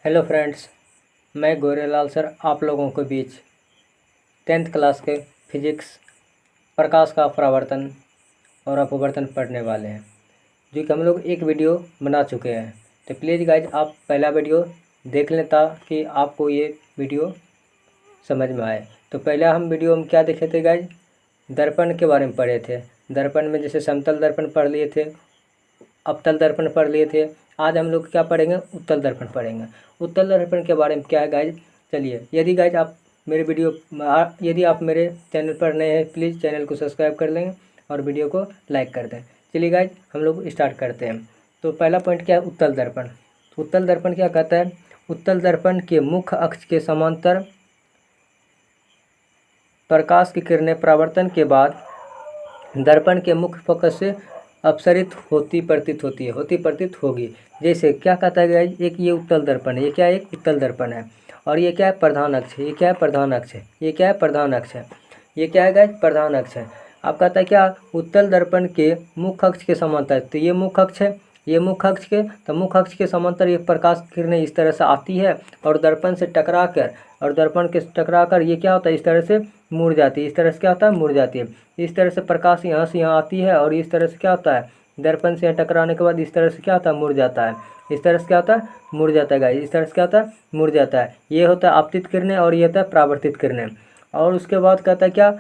Hello friends, मैं Gorelal sir आप लोगों के बीच 10th क्लास के फिजिक्स प्रकाश का परावर्तन और अपवर्तन पढ़ने वाले हैं, जो कि हम लोग एक वीडियो बना चुके हैं। तो प्लीज़ गाइज आप पहला वीडियो देख लें ताकि आपको ये वीडियो समझ में आए। तो पहला हम वीडियो में क्या देखे थे गाइज, दर्पण के बारे में पढ़े थे। दर्पण में जैसे समतल दर्पण पढ़ लिए थे, अवतल दर्पण पढ़ लिए थे। आज हम लोग क्या पढ़ेंगे, उत्तल दर्पण पढ़ेंगे। उत्तल दर्पण के बारे में क्या है गाइज, चलिए यदि गाइज आप मेरे यदि आप मेरे चैनल पर नए हैं, प्लीज़ चैनल को सब्सक्राइब कर लें और वीडियो को लाइक कर दें। चलिए गाइज हम लोग स्टार्ट करते हैं। तो पहला पॉइंट क्या है, उत्तल दर्पण। उत्तल दर्पण क्या कहता है, उत्तल दर्पण के मुख्य अक्ष के समांतर प्रकाश की किरणें परावर्तन के बाद दर्पण के मुख्य फोकस से अपसरित होती प्रतीत होगी। जैसे क्या कहता है गाइज, एक ये उत्तल दर्पण है, ये क्या है, एक उत्तल दर्पण है, और ये क्या है, प्रधान अक्ष है। ये क्या है, प्रधान अक्ष है। ये क्या है, प्रधान अक्ष है। ये क्या है गाइज, प्रधान अक्ष है। अब कहता है क्या, उत्तल दर्पण के मुख्य अक्ष के समांतर, तो ये मुख्य अक्ष है, ये मुख्य अक्ष के, तो मुख्य अक्ष के समांतर ये प्रकाश किरणें इस तरह से आती है और दर्पण से टकरा कर ये क्या होता है, इस तरह से मुड़ जाती है। इस तरह से क्या होता है, मुड़ जाती है। इस तरह से प्रकाश यहाँ से यहाँ आती है और इस तरह से क्या होता है, दर्पण से यहाँ टकराने के बाद इस तरह से क्या होता है, मुड़ जाता है। इस तरह से क्या होता है, मुड़ जाता है गाइस। इस तरह से क्या होता है, मुड़ जाता है। ये होता है आपतित किरणें और ये होता है परावर्तित किरणें। और उसके बाद कहता है क्या,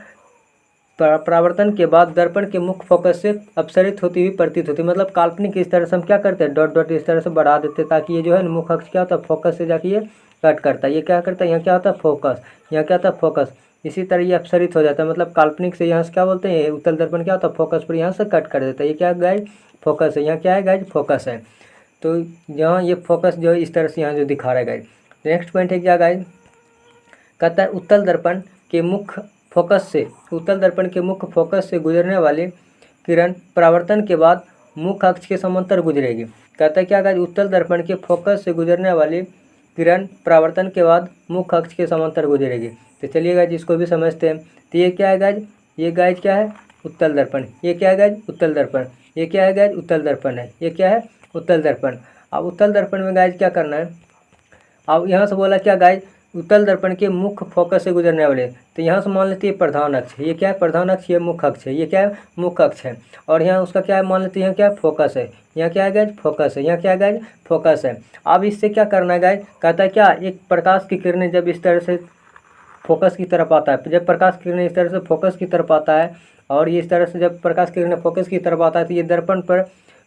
परावर्तन के बाद दर्पण के मुख्य फोकस से अपसरित होती हुई प्रतीत होती है। मतलब काल्पनिक इस तरह से हम क्या करते हैं, डॉट डॉट इस तरह से बढ़ा देते हैं ताकि ये जो है मुख्य अक्ष क्या होता है, फोकस से जाके ये कट करता है। ये क्या करता है, यहाँ क्या होता है, फोकस, यहाँ क्या होता है, फोकस। इसी तरह ये अपसरित हो जाता है, मतलब काल्पनिक से यहाँ से क्या बोलते हैं, उत्तल दर्पण क्या होता है, फोकस पर यहाँ से कट कर देता है। ये क्या गाइज, फोकस है। यहाँ क्या है गाइज, फोकस है। तो यहाँ ये फोकस जो है इस तरह से यहाँ जो दिखा रहा है गाइज। नेक्स्ट पॉइंट है क्या गाइज, कहता है उत्तल दर्पण के मुख्य फोकस से गुजरने वाली किरण परावर्तन के बाद मुख्य अक्ष के समांतर गुजरेगी। कहता है क्या गाइज, उत्तल दर्पण के फोकस से गुजरने वाली किरण परावर्तन के बाद मुख्य अक्ष के समांतर गुजरेगी। तो चलिए गाइज इसको भी समझते हैं। तो ये क्या है गाइज, ये गाइज क्या है, उत्तल दर्पण। ये क्या है गाइज, उत्तल दर्पण। ये क्या है गाइज, उत्तल दर्पण है। ये क्या है, उत्तल दर्पण। अब उत्तल दर्पण में गाइज क्या करना है, अब यहाँ से बोला क्या गाइज, उत्तल दर्पण के मुख्य फोकस से गुजरने वाले, तो यहाँ से मान लेते हैं प्रधान अक्ष। ये क्या है, प्रधान अक्ष। ये मुख्य अक्ष है। ये क्या है, मुख्य अक्ष है। और यहाँ उसका क्या है, मान लेते हैं यहाँ क्या है, फोकस है। यहाँ क्या है गाइज, फोकस है। यहाँ क्या है गाइज, फोकस है। अब इससे क्या करना है गाइज, कहता है क्या, एक प्रकाश की किरणें जब इस तरह से फोकस की तरफ आता है, जब प्रकाश की किरणें इस तरह से फोकस की तरफ आता है और ये इस तरह से जब प्रकाश की किरणें फोकस की तरफ आता है, तो ये दर्पण पर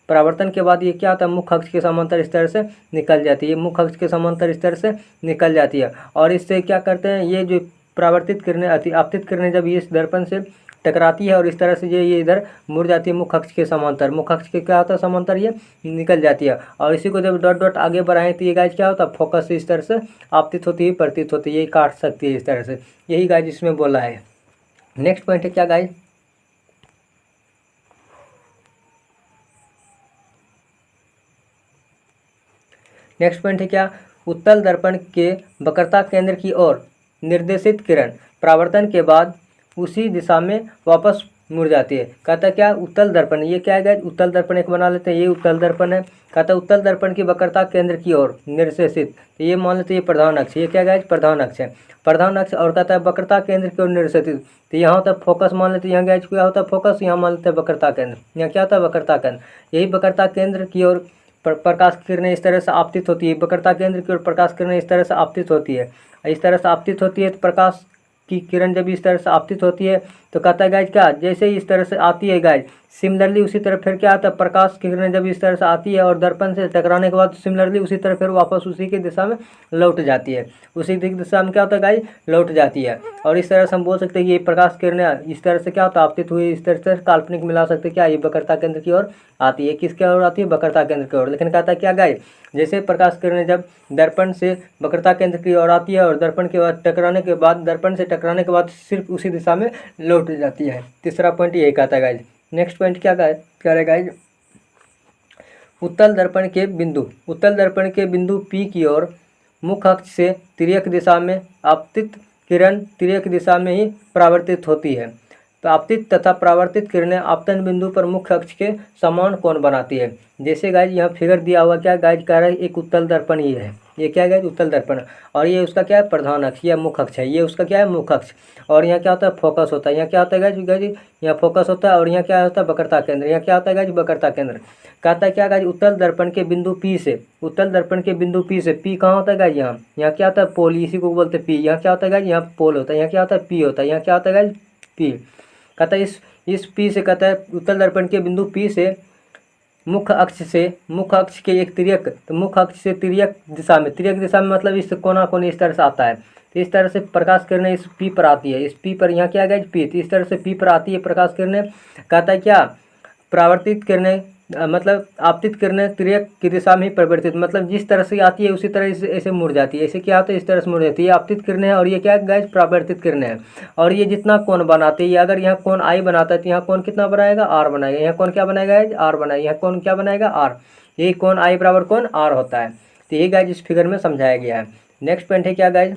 परावर्तन के बाद ये क्या होता है, मुख्य अक्ष के समांतर इस तरह से निकल जाती है। मुख्य अक्ष के समांतर इस तरह से निकल जाती है और इससे क्या करते हैं, ये जो परावर्तित किरणें आपतित किरणें जब ये इस दर्पण से टकराती है और इस तरह से ये इधर मुड़ जाती है मुख्य अक्ष के समांतर। मुख्य अक्ष के क्या होता है, समांतर ये निकल जाती है और इसी को जब डॉट डॉट आगे बढ़ाएं तो ये गाइज क्या होता है, फोकस से इस तरह से आपतित होती है, प्रतीत होती है, ये काट सकती है इस तरह से। यही गाइज इसमें बोला है। नेक्स्ट पॉइंट है क्या गाइज, नेक्स्ट पॉइंट है क्या, उत्तल दर्पण के वक्रता केंद्र की ओर निर्देशित किरण परावर्तन के बाद उसी दिशा में वापस मुड़ जाती है। कहता है क्या, उत्तल दर्पण। ये क्या है गाइज, उत्तल दर्पण एक बना लेते हैं, ये उत्तल दर्पण है। कहता है उत्तल दर्पण की वक्रता केंद्र की ओर निर्देशित, तो ये मान लेते हैं ये प्रधान अक्ष। ये क्या गाइज, प्रधान अक्ष है, प्रधान अक्ष। और कहता है वक्रता केंद्र की ओर निर्देशित, तो यहाँ होता है फोकस, मान लेते हैं यहाँ गाइज क्या होता है, फोकस। यहाँ मान लेते हैं वक्रता केंद्र। यहाँ क्या होता है, वक्रता केंद्र। यही वक्रता केंद्र की ओर प्रकाश किरणें इस तरह से आपतित होती है। वक्रता केंद्र की ओर प्रकाश किरणें इस तरह से आपतित होती है। इस तरह से आपतित होती है तो प्रकाश की किरण जब इस तरह से आपतित होती है तो कहता है गाइज क्या, जैसे ही इस तरह से आती है गाइज, सिमिलरली उसी तरह फिर क्या आता है, प्रकाश की किरण जब इस तरह से आती है और दर्पण से टकराने के बाद सिमिलरली उसी तरह फिर वापस उसी की दिशा में लौट जाती है। उसी दिशा में क्या होता है गाइज, लौट जाती है। और इस तरह से हम बोल सकते हैं कि ये प्रकाश किरणें इस तरह से क्या होता है, आपतित हुई, इस तरह से काल्पनिक मिला सकते हैं क्या, ये वक्रता केंद्र की ओर आती है। किसके ओर आती है, वक्रता केंद्र की ओर। लेकिन कहता है क्या गाइज, जैसे प्रकाश किरणें जब दर्पण से वक्रता केंद्र की ओर आती है और दर्पण के बाद दर्पण से टकराने के बाद सिर्फ उसी दिशा में लौट जाती है। तीसरा पॉइंट यही कहता है गाइज। नेक्स्ट पॉइंट क्या कह रहे गाइज, उत्तल दर्पण के बिंदु P की ओर मुख्य अक्ष से तिर्यक दिशा में आपतित किरण तिर्यक दिशा में ही परावर्तित होती है। तो आपतित तथा परावर्तित किरणें आपतन बिंदु पर मुख्य अक्ष के समान कोण बनाती है। जैसे गाइज यहाँ फिगर दिया हुआ क्या गाइज कह रहा है, एक उत्तल दर्पण ही है। ये क्या है गाइज, उत्तल दर्पण। और ये उसका क्या है, प्रधान अक्ष या मुख्य अक्ष है। ये उसका क्या है, मुख्य अक्ष। और यहाँ क्या होता है, फोकस होता है। यहाँ क्या होता है गाइज, यहाँ फोकस होता है। और यहाँ क्या होता है, वक्रता केंद्र। यहाँ क्या होता है गाइज, वक्रता केंद्र। कहता है क्या गाइज, उत्तल दर्पण के बिंदु पी से, उत्तल दर्पण के बिंदु पी से, पी कहाँ होता है गाइज, यहाँ क्या होता है, पोल, इसी को बोलते हैं पी। यहाँ क्या होता है गाइज, यहाँ पोल होता है। यहाँ क्या होता है, पी होता है। यहाँ क्या होता है गाइज, पी। कहता है इस पी से, कहता है उत्तल दर्पण के बिंदु पी से मुख्य अक्ष के एक तिर्यक, तो मुख्य अक्ष से तिर्यक दिशा में मतलब इस कोना कोने इस तरह से आता है। तो इस तरह से प्रकाश किरणें इस पी पर आती है। इस पी पर यहाँ क्या गया, पी, तो इस तरह से पी पर आती है प्रकाश किरणें। कहता है क्या, परावर्तित किरणें मतलब आपतित किरणें तिर्यक की दिशा में ही परिवर्तित, मतलब जिस तरह से आती है उसी तरह से ऐसे मुड़ जाती है। ऐसे क्या होता है, इस तरह से मुड़ जाती है। ये आपतित किरणें हैं और ये क्या गैस, परावर्तित किरणें हैं। और ये जितना कोण बनाते हैं, ये अगर यहाँ कोण आई बनाता है तो यहाँ कोण कितना बनाएगा, आर बनाएगा। यहाँ कोण क्या बनाएगा, आर बनाएगा। यहाँ कोण क्या बनाएगा, आर। यही कोण आई बराबर कोण आर होता है। तो यही गाइज इस फिगर में समझाया गया है। नेक्स्ट पॉइंट है क्या गाइज,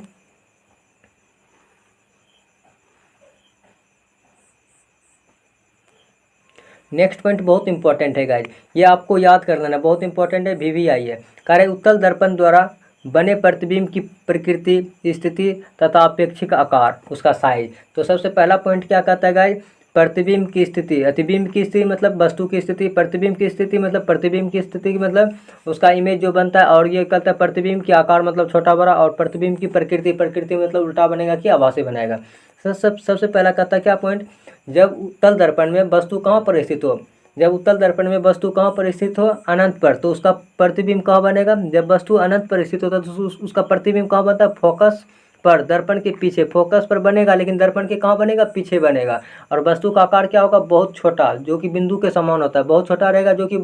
नेक्स्ट पॉइंट बहुत इंपॉर्टेंट है गाइज, ये आपको याद कर लेना, बहुत इंपॉर्टेंट है, VVI है। कार्य उत्तल दर्पण द्वारा बने प्रतिबिंब की प्रकृति, स्थिति तथा अपेक्षिक आकार, उसका साइज। तो सबसे पहला पॉइंट क्या कहता है गाइज, प्रतिबिंब की स्थिति, अतिबिंब की स्थिति मतलब वस्तु की स्थिति, प्रतिबिंब की स्थिति मतलब प्रतिबिंब की स्थिति मतलब उसका इमेज जो बनता है। और ये कहता है प्रतिबिंब की आकार मतलब छोटा बड़ा। और प्रतिबिंब की प्रकृति मतलब उल्टा बनेगा कि आभासी बनेगा। सबसे पहला कहता है क्या पॉइंट, जब उत्तल दर्पण में वस्तु कहाँ पर स्थित हो, जब उत्तल दर्पण में वस्तु कहाँ पर स्थित हो, अनंत पर, तो उसका प्रतिबिंब कहाँ बनेगा। जब वस्तु अनंत पर स्थित होता है तो उसका प्रतिबिंब कहाँ बनता है, फोकस पर, दर्पण के पीछे। फोकस पर बनेगा लेकिन दर्पण के कहाँ बनेगा, पीछे बनेगा। और वस्तु का आकार क्या होगा, बहुत छोटा, जो कि बिंदु के समान होता है। बहुत छोटा रहेगा जो कि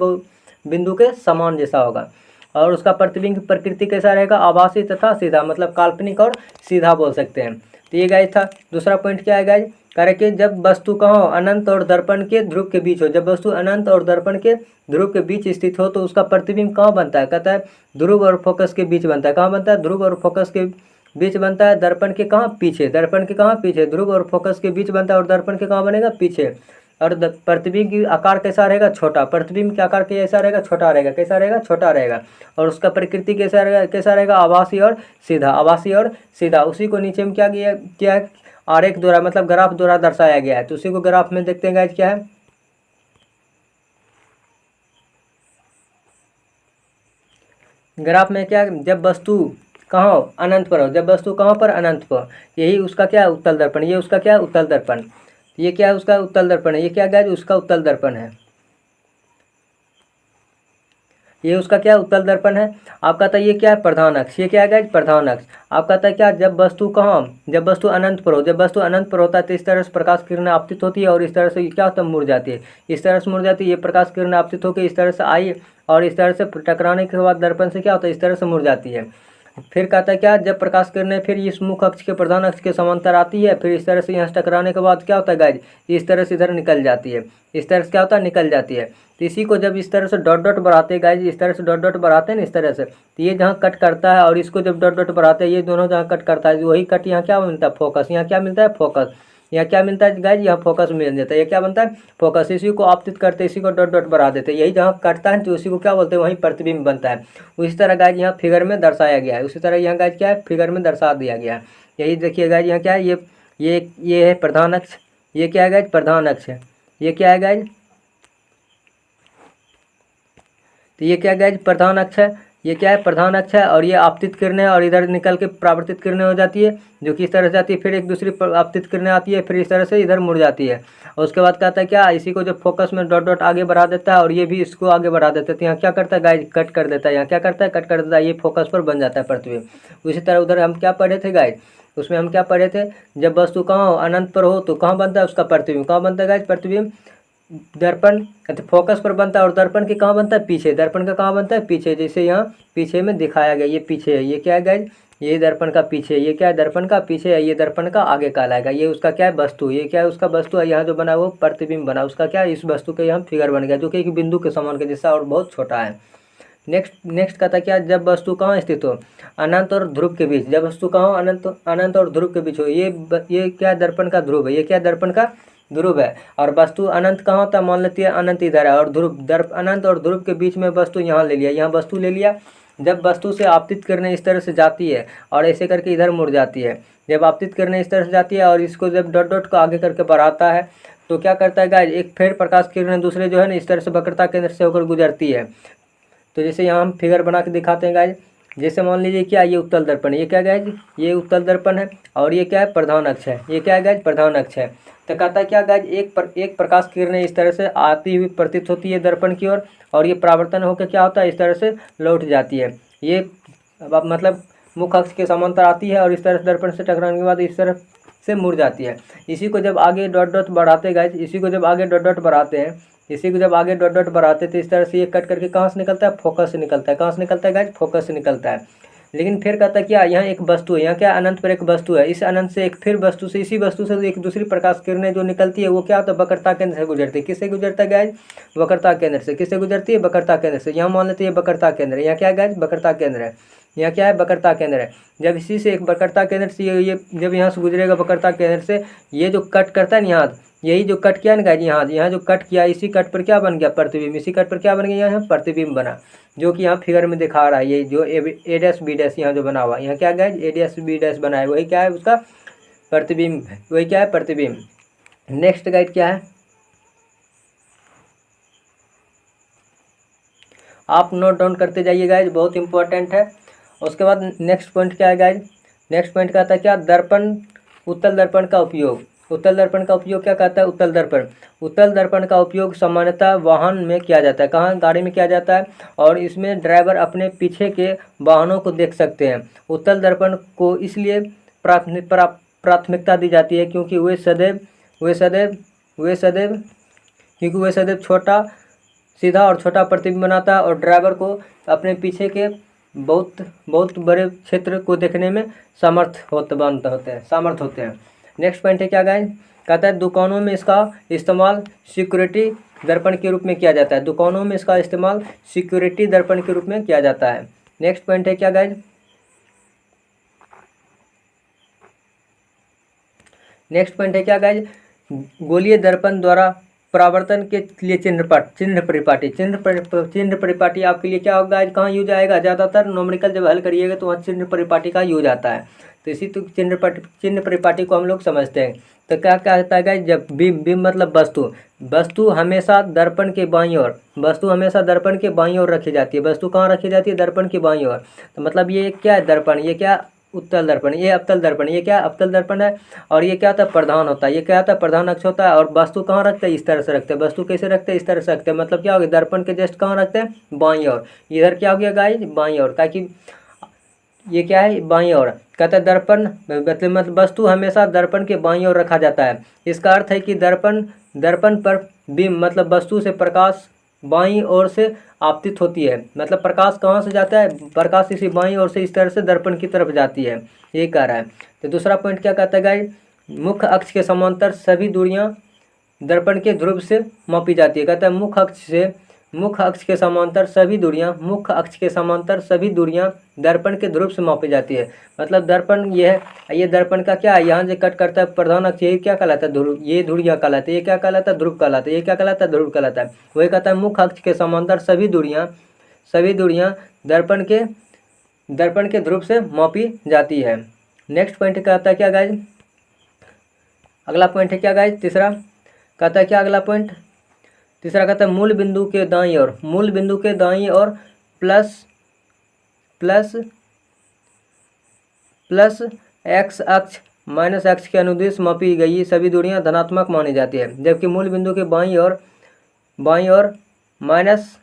बिंदु के समान जैसा होगा। और उसका प्रतिबिंब की प्रकृति कैसा रहेगा, आभासी तथा सीधा, मतलब काल्पनिक और सीधा बोल सकते हैं। तो ये गाइज था। दूसरा पॉइंट क्या है गाइज, कार्य कि जब वस्तु कहाँ हो, अनंत और दर्पण के ध्रुव के बीच हो। जब वस्तु अनंत और दर्पण के ध्रुव के बीच स्थित हो तो उसका प्रतिबिंब कहाँ बनता है, कहता है ध्रुव और फोकस के बीच बनता है। कहाँ बनता है, ध्रुव और फोकस के बीच बनता है। दर्पण के कहाँ, पीछे। दर्पण के कहाँ, पीछे। ध्रुव और फोकस के बीच बनता है और दर्पण के कहाँ बनेगा, पीछे। और प्रतिबिंब की आकार कैसा रहेगा, छोटा। प्रतिबिंब का आकार कैसा रहेगा, छोटा रहेगा। कैसा रहेगा, छोटा रहेगा। और उसका प्रकृति कैसा रहेगा, आभासी और सीधा। आभासी और सीधा। उसी को नीचे में क्या आरेख द्वारा मतलब ग्राफ द्वारा दर्शाया गया है। तो उसी को ग्राफ में देखते हैं गाइज क्या है, ग्राफ में क्या, जब वस्तु कहाँ हो, अनंत पर हो। जब वस्तु कहाँ पर, अनंत पर, यही उसका क्या, उत्तल दर्पण। ये उसका क्या, उत्तल दर्पण। ये क्या है, उसका उत्तल दर्पण है। ये क्या गाइज, उसका उत्तल दर्पण है। ये उसका क्या, उत्तल दर्पण है। आप कहता है ये क्या है, प्रधान अक्ष। ये क्या है गाइज, प्रधान अक्ष। आप कहता है क्या, जब वस्तु कहाँ, जब वस्तु अनंत पर हो। जब वस्तु अनंत पर होता है तो इस तरह से प्रकाश किरण आपतित होती है और इस तरह से क्या होता है, मुड़ जाती है। इस तरह से मुड़ जाती है। ये प्रकाश किरण आपतित होकर इस तरह से आई और इस तरह से टकराने के बाद दर्पण से क्या होता है, इस तरह से मुड़ जाती है। फिर कहता है क्या, जब प्रकाश किरणें फिर इस मुख्य अक्ष के प्रधान अक्ष के समांतर आती है, फिर इस तरह से यहाँ से टकराने के बाद क्या होता है गाइज, इस तरह से इधर निकल जाती है। इस तरह से क्या होता है, निकल जाती है। तो इसी को जब इस तरह से डॉट डॉट बढ़ाते हैं गाइज, इस तरह से डॉट डॉट बढ़ाते हैं ना, इस तरह से, तो ये जहाँ कट करता है और इसको जब डॉट डॉट बढ़ाते हैं, ये दोनों जहाँ कट करता है, वही कट यहाँ क्या मिलता है, फोकस। यहाँ क्या मिलता है, फोकस। यहाँ क्या मिलता है गाइज, यहाँ फोकस मिल जाता है। ये क्या बनता है, फोकस। इसी को आपतित करते हैं, इसी को डॉट डॉट बढ़ा देते हैं। यही जहाँ कटता है तो उसी को क्या बोलते हैं, वहीं प्रतिबिंब बनता है। उसी तरह गाइज यहाँ फिगर में दर्शाया गया है। उसी तरह यहाँ गाइज क्या है, फिगर में दर्शा दिया गया है। यही देखिए गाइज यहाँ क्या है, ये है प्रधान अक्ष। ये क्या है गाइज, प्रधान अक्ष है। ये क्या है गाइज, तो ये क्या गाइज, प्रधान अक्ष है। ये क्या है, प्रधान अक्ष है। और ये आपतित किरणें और इधर निकल के परावर्तित किरणें हो जाती है, जो कि इस तरह से जाती है। फिर एक दूसरी आपतित किरणें आती है, फिर इस तरह से इधर मुड़ जाती है। और उसके बाद कहता है क्या, इसी को जब फोकस में डॉट डॉट आगे बढ़ा देता है और ये भी इसको आगे बढ़ा देता है, तो यहाँ क्या करता है गाइज, कट कर देता है। यहाँ क्या करता है, कट कर देता है। ये फोकस पर बन जाता है प्रतिबिंब। उसी तरह उधर हम क्या पढ़े थे गाइज, उसमें हम क्या पढ़े थे, जब वस्तु कहाँ हो, अनंत पर हो, तो कहाँ बनता है उसका प्रतिबिंब। कहाँ बनता है गाइज, प्रतिबिंब दर्पण, फोकस पर बनता है। और दर्पण के कहाँ बनता है, पीछे। दर्पण का कहाँ बनता है, पीछे। जैसे यहाँ पीछे में दिखाया गया, ये पीछे है। ये क्या है गाइज, ये दर्पण का पीछे। ये क्या है, दर्पण का पीछे है। ये दर्पण का आगे कहलाएगा। ये उसका क्या है, वस्तु। ये क्या है, उसका वस्तु है। यहाँ जो बना वो प्रतिबिंब बना, उसका क्या है, इस वस्तु के यहाँ फिगर बन गया, जो कि एक बिंदु के समान के जैसा और बहुत छोटा है। नेक्स्ट कहता क्या, जब वस्तु कहाँ स्थित हो, अनंत और ध्रुव के बीच। जब वस्तु कहाँ हो, अनंत और ध्रुव के बीच हो। ये क्या, दर्पण का ध्रुव है। ये क्या, दर्पण का ध्रुव है। और वस्तु अनंत कहाँ होता है, मान लेती है अनंत इधर है और ध्रुव, अनंत और ध्रुव के बीच में वस्तु यहाँ ले लिया, यहाँ वस्तु ले लिया जब वस्तु से आपतित किरणें इस तरह से जाती है और ऐसे करके इधर मुड़ जाती है, जब आपतित किरणें इस तरह से जाती है और इसको जब डॉट डॉट को आगे करके बढ़ाता है तो क्या करता है गाइज, एक फिर प्रकाश किरणें दूसरे जो है ना इस तरह से वक्रता केंद्र से होकर गुजरती है। तो जैसे यहाँ हम फिगर बना के दिखाते हैं गाइज, जैसे मान लीजिए क्या ये उत्तल दर्पण, ये क्या गाइज, ये उत्तल दर्पण है और ये क्या है, प्रधान अक्ष है, ये क्या है गाइज, प्रधान अक्ष है। तो कहता है क्या गाइज, एक प्रकाश किरणें इस तरह से आती हुई प्रतीत होती है दर्पण की ओर और ये परावर्तन होकर क्या होता है, इस तरह से लौट जाती है। ये अब मतलब मुख्य अक्ष के समांतर आती है और इस तरह से दर्पण से टकराने के बाद इस तरह से मुड़ जाती है। इसी को जब आगे डॉट डॉट बढ़ाते गाइज, इसी को जब आगे डॉट डॉट बढ़ाते हैं, इसी को जब आगे डॉट डॉट बढ़ाते तो इस तरह से ये कट करके कहाँ से निकलता है, फोकस से निकलता है। कहाँ से निकलता है गाइज, फोकस से निकलता है। लेकिन फिर कहता है क्या, यहाँ एक वस्तु है, यहाँ क्या अनंत पर एक वस्तु है, इस अनंत से एक फिर वस्तु से, इसी वस्तु से एक दूसरी प्रकाश किरणें जो निकलती है वो क्या होता है, वक्रता केंद्र से गुजरती है। किससे गुजरता है गाइज, वक्रता केंद्र से। किससे गुजरती है, वक्रता केंद्र से। यहाँ मान लेते हैं वक्रता केंद्र है, यहाँ क्या है गाइज, वक्रता केंद्र है, यहाँ क्या है, वक्रता केंद्र है। जब इसी से एक वक्रता केंद्र से ये जब यहाँ से गुजरेगा वक्रता केंद्र से, ये जो कट करता है ना यहाँ, यही जो कट किया ना गाइज, यहाँ जो कट किया, इसी कट पर क्या बन गया, प्रतिबिंब। इसी कट पर क्या बन गया, यहाँ प्रतिबिंब बना, जो कि यहाँ फिगर में दिखा रहा है। ये जो ए डैश बी डैश यहाँ जो बना हुआ है, यहाँ क्या गाइज, ए डैश बी डैश बना है, वही क्या है, उसका प्रतिबिंब, वही क्या है, प्रतिबिंब। नेक्स्ट गाइज क्या है, आप नोट डाउन करते जाइए गाइज, बहुत इंपॉर्टेंट है। उसके बाद नेक्स्ट पॉइंट क्या है गाइज, नेक्स्ट पॉइंट कहता है क्या, दर्पण, उत्तल दर्पण का उपयोग। उत्तल दर्पण का उपयोग क्या कहता है, उत्तल दर्पण, उत्तल दर्पण का उपयोग सामान्यतः वाहन में किया जाता है। कहाँ, गाड़ी में किया जाता है और इसमें ड्राइवर अपने पीछे के वाहनों को देख सकते हैं। उत्तल दर्पण को इसलिए प्राथमिकता दी जाती है क्योंकि वे सदैव छोटा, सीधा और छोटा प्रतिबिंब बनाता है और ड्राइवर को अपने पीछे के बहुत बड़े क्षेत्र को देखने में सामर्थ होते हैं। नेक्स्ट पॉइंट है क्या गाइज, कहता है दुकानों में इसका इस्तेमाल सिक्योरिटी दर्पण के रूप में किया जाता है। दुकानों में इसका इस्तेमाल सिक्योरिटी दर्पण के रूप में किया जाता है। नेक्स्ट पॉइंट है क्या गाइज, नेक्स्ट पॉइंट है क्या गाइज, गोलीय दर्पण द्वारा परावर्तन के लिए चिन्ह परिपाटी आपके लिए क्या होगा, कहाँ यूज आएगा, ज़्यादातर नोमेरिकल जब हल करिएगा तो वहाँ चिन्ह परिपाटी का यूज आता है। तो इसी तो चिन्ह परिपाटी को हम लोग समझते हैं। तो क्या कहता है गाइस, जब बिंब मतलब वस्तु हमेशा दर्पण के बाईं ओर, रखी जाती है। वस्तु कहाँ रखी जाती है, दर्पण के बाईं ओर। तो मतलब ये क्या है, दर्पण, ये क्या, उत्तल दर्पण, ये अवतल दर्पण, ये क्या अवतल दर्पण है। और ये क्या होता है, प्रधान होता है, ये क्या होता है, प्रधान अक्ष होता है। और वस्तु कहाँ रखते हैं, इस तरह से रखते हैं। वस्तु कैसे रखते हैं, इस तरह से रखते हैं। मतलब क्या हो गया, दर्पण के जस्ट कहाँ रखते हैं, बाईं ओर। इधर क्या हो गया गाइस, बाईं ओर, ताकि ये क्या है, बाईं ओर। कहता है दर्पण मतलब वस्तु हमेशा दर्पण के बाईं ओर रखा जाता है। इसका अर्थ है कि दर्पण पर बिंब मतलब वस्तु से प्रकाश बाईं ओर से आपतित होती है। मतलब प्रकाश कहाँ से जाता है, प्रकाश इसी बाईं ओर से इस तरह से दर्पण की तरफ जाती है, ये कह रहा है। तो दूसरा पॉइंट क्या कहता है गाइस, मुख्य अक्ष के समांतर सभी दूरियां दर्पण के ध्रुव से मापी जाती है। कहता है मुख्य अक्ष के समांतर सभी दूरियां दर्पण के ध्रुव से मापी जाती है। मतलब दर्पण ये दर्पण का क्या है, यहाँ से कट करता है प्रधान अक्ष, ये क्या कहलाता है, ध्रुव, ये धुरियाँ कहलाते हैं। ये क्या कहलाता है, ध्रुव कहलाता है। ये क्या कहलाता है, ध्रुव कहलाता है। वही कहता है मुख्य अक्ष के समांतर सभी दूरियां दर्पण के ध्रुव से मापी जाती है। नेक्स्ट पॉइंट कहता है क्या गाइज, अगला पॉइंट है क्या गाइज, तीसरा कहता है क्या, अगला पॉइंट तीसरा कहता है मूल बिंदु के दाईं ओर प्लस एक्स अक्ष माइनस एक्स के अनुदिश मापी गई सभी दूरियां धनात्मक मानी जाती है। जबकि मूल बिंदु के बाईं ओर माइनस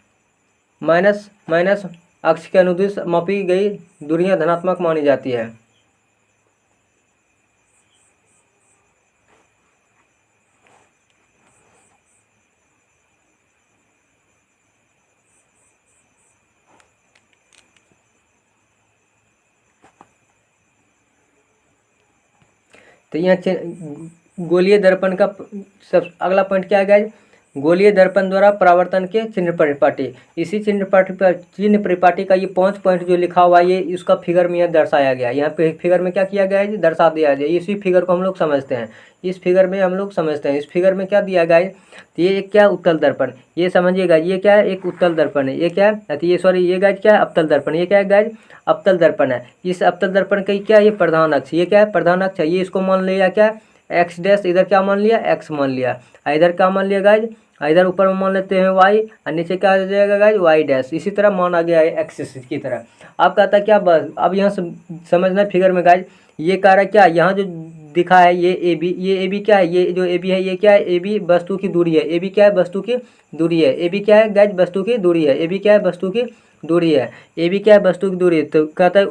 अक्ष के अनुदिश मापी गई दूरियां धनात्मक मानी जाती है। तो यहाँ गोलीय दर्पण का सब अगला पॉइंट क्या है गाइज, गोलीय दर्पण द्वारा परावर्तन के चिन्ह परिपाटी। इसी चिन्ह परिपाटी का ये 5 पॉइंट जो लिखा हुआ है ये इसका फिगर में यह दर्शाया गया है। यहाँ पे फिगर में क्या किया गया है, दर्शा दिया गया है। इसी फिगर को हम लोग समझते हैं, इस फिगर में हम लोग समझते हैं। इस फिगर में क्या दिया गया है, तो ये एक क्या उत्तल दर्पण, ये समझिएगा, ये क्या है, एक उत्तल दर्पण है। ये क्या है, ये सॉरी, ये गाइज क्या है, अवतल दर्पण। ये क्या है गाइज, अवतल दर्पण है। इस अवतल दर्पण का क्या है, ये प्रधान अक्ष, ये क्या है, प्रधान अक्ष है। ये इसको मान लिया क्या, एक्स डैश, इधर क्या मान लिया, एक्स मान लिया, इधर क्या मान लिया गाइज, इधर ऊपर में मान लेते हैं वाई, और नीचे क्या आ जाएगा गाइज, वाई डैश। इसी तरह माना गया है एक्सिस की तरह। अब कहता है क्या, बस अब यहाँ से समझना फिगर में गाइज, ये कह रहा है क्या, यहाँ जो दिखा है ये ए बी, ये ए बी क्या है, ये जो ए बी है ये क्या है, ए बी वस्तु की दूरी है। ए बी क्या है, वस्तु की दूरी है। ए बी क्या है गाइज, वस्तु की दूरी है। ए बी क्या है, वस्तु की दूरी है। ए बी क्या है, वस्तु की दूरी। तो कहता है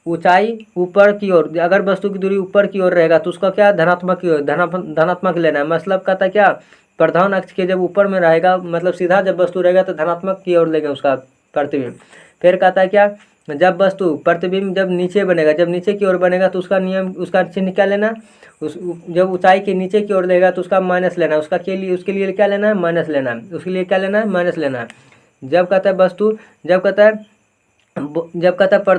ऊंचाई ऊपर की ओर, अगर वस्तु की दूरी ऊपर की ओर रहेगा तो उसका क्या, धनात्मक की ओर, धनात्मक लेना है। मतलब कहता है क्या, प्रधान अक्ष के जब ऊपर में रहेगा, मतलब सीधा जब वस्तु रहेगा तो धनात्मक की ओर लेगा उसका प्रतिबिंब। फिर कहता है क्या, जब वस्तु प्रतिबिंब जब नीचे बनेगा, जब नीचे की ओर बनेगा तो उसका नियम, उसका चिन्ह क्या लेना, उस जब ऊंचाई के नीचे की ओर लेगा तो उसका माइनस लेना है। उसके लिए क्या लेना है, माइनस लेना है। उसके लिए क्या लेना है, माइनस लेना है। जब कहता है वस्तु, जब कहता है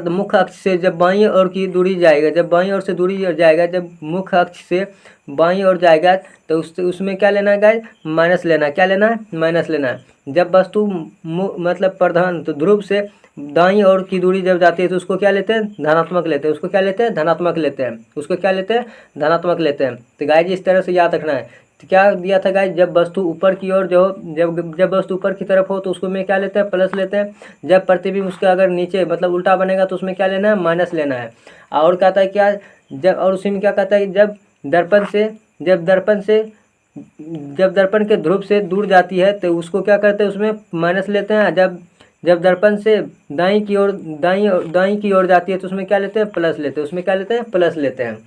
मुख्य अक्ष से जब बाईं ओर की दूरी जाएगा, जब बाईं ओर से दूरी जाएगा, जब मुख्य अक्ष से बाईं ओर जाएगा तो उसमें क्या लेना है गाइस, माइनस लेना है। क्या लेना है, माइनस लेना है। जब वस्तु मतलब प्रधान तो ध्रुव से दाईं ओर की दूरी जब जाती है तो उसको क्या लेते हैं, धनात्मक लेते हैं। उसको क्या लेते हैं, धनात्मक लेते हैं। उसको क्या लेते हैं, धनात्मक लेते हैं। तो गाइस इस तरह से याद रखना है। तो क्या दिया था गाइस, जब वस्तु ऊपर की ओर जो जब वस्तु ऊपर की तरफ हो तो उसको में क्या लेते हैं, प्लस लेते हैं। जब प्रतिबिंब उसका अगर नीचे मतलब उल्टा बनेगा तो उसमें क्या लेना है, माइनस लेना है। और कहता है क्या, जब और उसी में क्या कहता है, जब दर्पण के ध्रुव से दूर जाती है तो उसको क्या करते हैं, उसमें माइनस लेते हैं। जब दर्पण से दाईं की ओर जाती है तो उसमें क्या लेते हैं, प्लस लेते हैं। उसमें क्या लेते हैं, प्लस लेते हैं।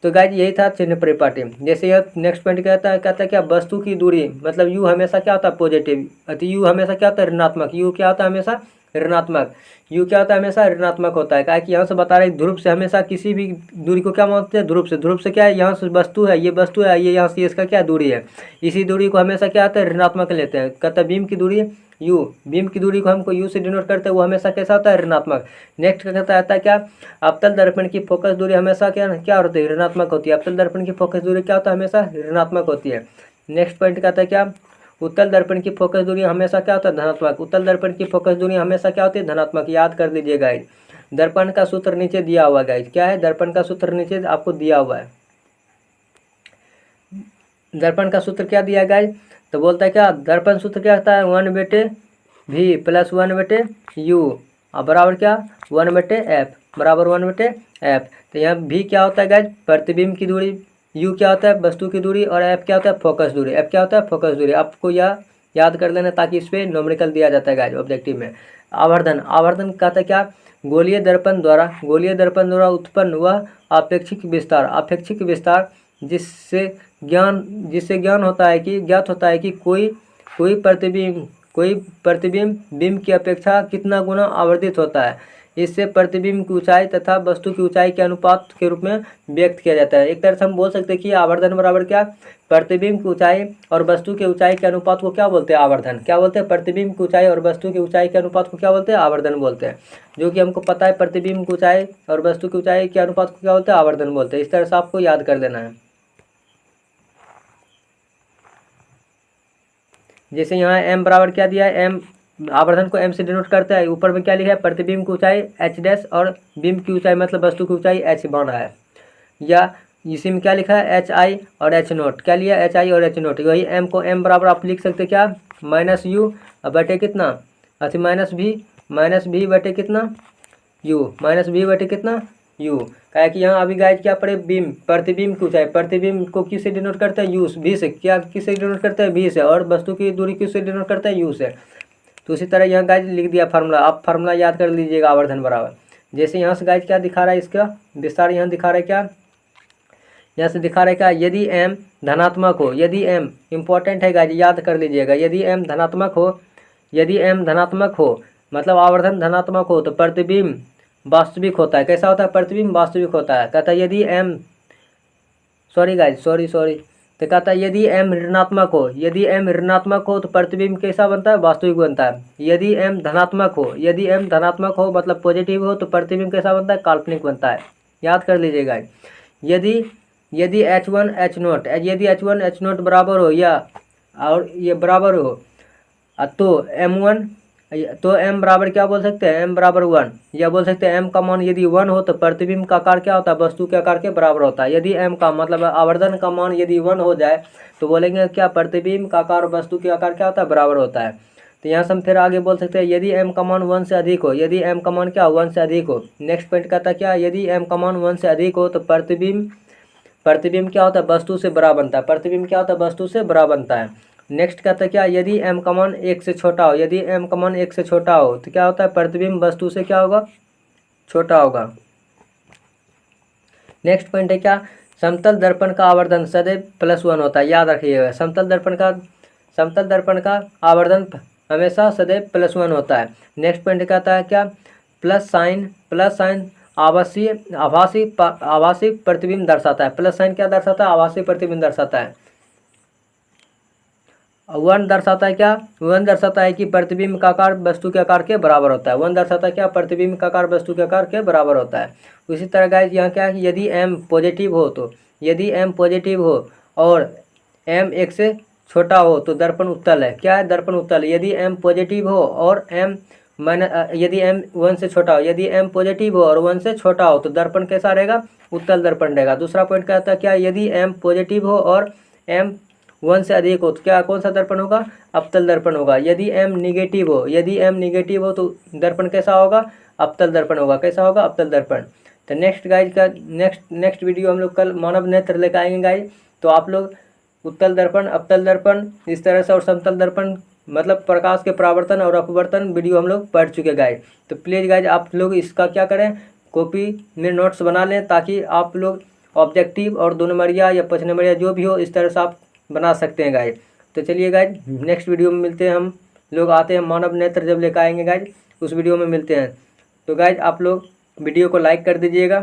तो गाइज यही था चिन्ह परिपाटी। जैसे यह नेक्स्ट पॉइंट कहता है क्या, वस्तु की दूरी मतलब यू हमेशा क्या होता है, पॉजिटिव, अति यू हमेशा क्या होता है, ऋणात्मक। यू क्या होता है, हमेशा ऋणात्मक। यू क्या होता है, हमेशा ऋणात्मक होता है। क्या कि यहाँ से बता रहे ध्रुव से हमेशा किसी भी दूरी को क्या मानते हैं, ध्रुव से क्या है, यहाँ से वस्तु है, ये वस्तु है, ये यहाँ से इसका क्या दूरी है, इसी दूरी को हमेशा क्या होता है, ऋणात्मक लेते हैं। कहता है बीम की दूरी यू, बीम की दूरी को हमको यू से डिनोट करते हैं, वो हमेशा कैसा होता है, ऋणात्मक। नेक्स्ट कहता है क्या, अवतल दर्पण की फोकस दूरी हमेशा क्या होती है, ऋणात्मक होती है। अवतल दर्पण की फोकस दूरी क्या होता है, हमेशा ऋणात्मक होती है। नेक्स्ट पॉइंट कहता है क्या, उत्तल दर्पण की फोकस दूरी हमेशा क्या होता है, धनात्मक। उत्तल दर्पण की फोकस दूरी हमेशा क्या होती है, धनात्मक। याद कर लीजिए गाइज। दर्पण का सूत्र नीचे दिया हुआ है गाइज, क्या है, दर्पण का सूत्र नीचे आपको दिया हुआ है। दर्पण का सूत्र क्या दिया गाइज, तो बोलता है क्या, दर्पण सूत्र क्या होता है, 1/v प्लस 1/u बराबर क्या, 1/f बराबर 1/f। तो यहाँ v क्या होता है गाइज, प्रतिबिंब की दूरी, u क्या होता है, वस्तु की दूरी, और f क्या होता है, फोकस दूरी। f क्या होता है, फोकस दूरी। आपको यह याद कर लेना ताकि इस पर न्यूमेरिकल दिया जाता है गाइज ऑब्जेक्टिव में। आवर्धन कहता है क्या, गोलीय दर्पण द्वारा उत्पन्न हुआ अपेक्षिक विस्तार जिससे ज्ञात होता है कि कोई प्रतिबिंब बिंब की अपेक्षा कितना गुना आवर्धित होता है। इससे प्रतिबिंब की ऊंचाई तथा वस्तु की ऊंचाई के अनुपात के रूप में व्यक्त किया जाता है। एक तरह से हम बोल सकते हैं कि आवर्धन बराबर क्या, प्रतिबिंब की ऊंचाई और वस्तु की ऊंचाई के अनुपात को क्या बोलते हैं, आवर्धन। क्या बोलते हैं, प्रतिबिंब की ऊंचाई और वस्तु की ऊंचाई के अनुपात को क्या बोलते हैं, आवर्धन बोलते हैं। जो कि हमको पता है, प्रतिबिंब की ऊंचाई और वस्तु की ऊंचाई के अनुपात को क्या बोलते हैं, आवर्धन बोलते हैं। इस तरह से आपको याद कर लेना है। जैसे यहाँ m बराबर क्या दिया है, m आवर्धन को m से डिनोट करता है। ऊपर में क्या लिखा है, प्रतिबिंब की ऊंचाई h डैश और बिंब की ऊंचाई मतलब वस्तु की ऊंचाई h बन रहा है। या इसी में क्या लिखा है, hi और h नोट। क्या लिया, hi और h नोट। वही m को m बराबर आप लिख सकते क्या, -u बटे कितना, अच्छा माइनस भी बटे कितना u, u। क्या कि यहाँ अभी गाइज क्या पड़े, प्रतिबिंब की ऊंचाई, प्रतिबिंब को किससे डिनोट करते हैं, u, v से। क्या किससे डिनोट करते हैं, v से। और वस्तु की दूरी किससे डिनोट करते हैं, u से। तो इसी तरह यहाँ गाइज लिख दिया फार्मूला। आप फार्मूला याद कर लीजिएगा, आवर्धन बराबर। जैसे यहाँ से गाइज क्या दिखा रहा है, इसका विस्तार यहाँ दिखा रहा है क्या, यहाँ से दिखा रहा है क्या, यदि m धनात्मक हो, यदि m इंपॉर्टेंट है गाइज, याद कर लीजिएगा। यदि m धनात्मक हो मतलब आवर्धन धनात्मक हो तो प्रतिबिंब वास्तविक होता है। कैसा होता है, प्रतिबिंब वास्तविक होता है। कहता है यदि m तो कहता है यदि m ऋणात्मक हो, यदि m ऋणात्मक हो तो प्रतिबिंब कैसा बनता है, वास्तविक बनता है। यदि m धनात्मक हो, यदि m धनात्मक हो मतलब पॉजिटिव हो तो प्रतिबिंब कैसा बनता है, काल्पनिक बनता है। याद कर लीजिएगा। यदि H1 H0 यदि H1 H0 बराबर हो या और ये बराबर हो तो M1 तो m बराबर क्या बोल सकते हैं, m बराबर 1, या बोल सकते हैं m का मान यदि 1 हो तो प्रतिबिंब का आकार क्या होता है, वस्तु के आकार के बराबर होता है। यदि m का मतलब आवर्धन का मान यदि 1 हो जाए तो बोलेंगे क्या, प्रतिबिंब का आकार वस्तु के आकार क्या होता है, बराबर होता है। तो यहाँ से हम फिर आगे बोल सकते हैं यदि m का मान 1 से अधिक हो, यदि m का मान क्या 1 से अधिक हो। नेक्स्ट पॉइंट कहता है क्या, यदि m का मान 1 से अधिक हो तो प्रतिबिंब क्या होता है, वस्तु से बड़ा बनता है। प्रतिबिंब क्या होता है, वस्तु से बड़ा बनता है। नेक्स्ट कहता है क्या, यदि m का मान 1 से छोटा हो, यदि m का मान 1 से छोटा हो तो क्या होता है, प्रतिबिंब वस्तु से क्या होगा, छोटा होगा। नेक्स्ट पॉइंट है क्या, समतल दर्पण का आवर्धन सदैव +1 होता है। याद रखिएगा, समतल दर्पण का आवर्धन हमेशा सदैव +1 होता है। नेक्स्ट पॉइंट कहता है क्या, प्लस साइन आभासी प्रतिबिंब दर्शाता है। प्लस साइन क्या दर्शाता है, आभासी प्रतिबिंब दर्शाता है। 1 दर्शाता है क्या, 1 दर्शाता है कि प्रतिबिंब का आकार वस्तु के आकार के बराबर होता है। 1 दर्शाता है क्या, प्रतिबिंब का आकार वस्तु के आकार के बराबर होता है। उसी तरह गाइस यहाँ क्या है, यदि m पॉजिटिव हो तो, यदि m पॉजिटिव हो और m 1 से छोटा हो तो दर्पण उत्तल है। क्या है, दर्पण उत्तल। यदि m पॉजिटिव हो और यदि m 1 से छोटा हो, यदि m पॉजिटिव हो और 1 से छोटा हो तो दर्पण कैसा रहेगा, उत्तल दर्पण रहेगा। दूसरा पॉइंट कहता है क्या, यदि m पॉजिटिव हो और m 1 से अधिक हो तो क्या, कौन सा दर्पण होगा, अवतल दर्पण होगा। यदि m निगेटिव हो, यदि m निगेटिव हो तो दर्पण कैसा होगा, अवतल दर्पण होगा। कैसा होगा, अवतल दर्पण। तो नेक्स्ट गाइज का नेक्स्ट वीडियो हम लोग कल मानव नेत्र लेकर आएंगे गाइज। तो आप लोग उत्तल दर्पण, अवतल दर्पण इस तरह से और समतल दर्पण मतलब प्रकाश के परावर्तन और अपवर्तन वीडियो हम लोग पढ़ चुके गाइज। तो प्लीज़ गाइज आप लोग इसका क्या करें, कॉपी में नोट्स बना लें ताकि आप लोग ऑब्जेक्टिव और 2 नंबरिया या 5 नंबरिया जो भी हो इस तरह से आप बना सकते हैं गाइज। तो चलिए गाइज नेक्स्ट वीडियो में मिलते हैं। हम लोग आते हैं मानव नेत्र जब लेकर आएंगे गाइज, उस वीडियो में मिलते हैं। तो गाइज आप लोग वीडियो को लाइक कर दीजिएगा।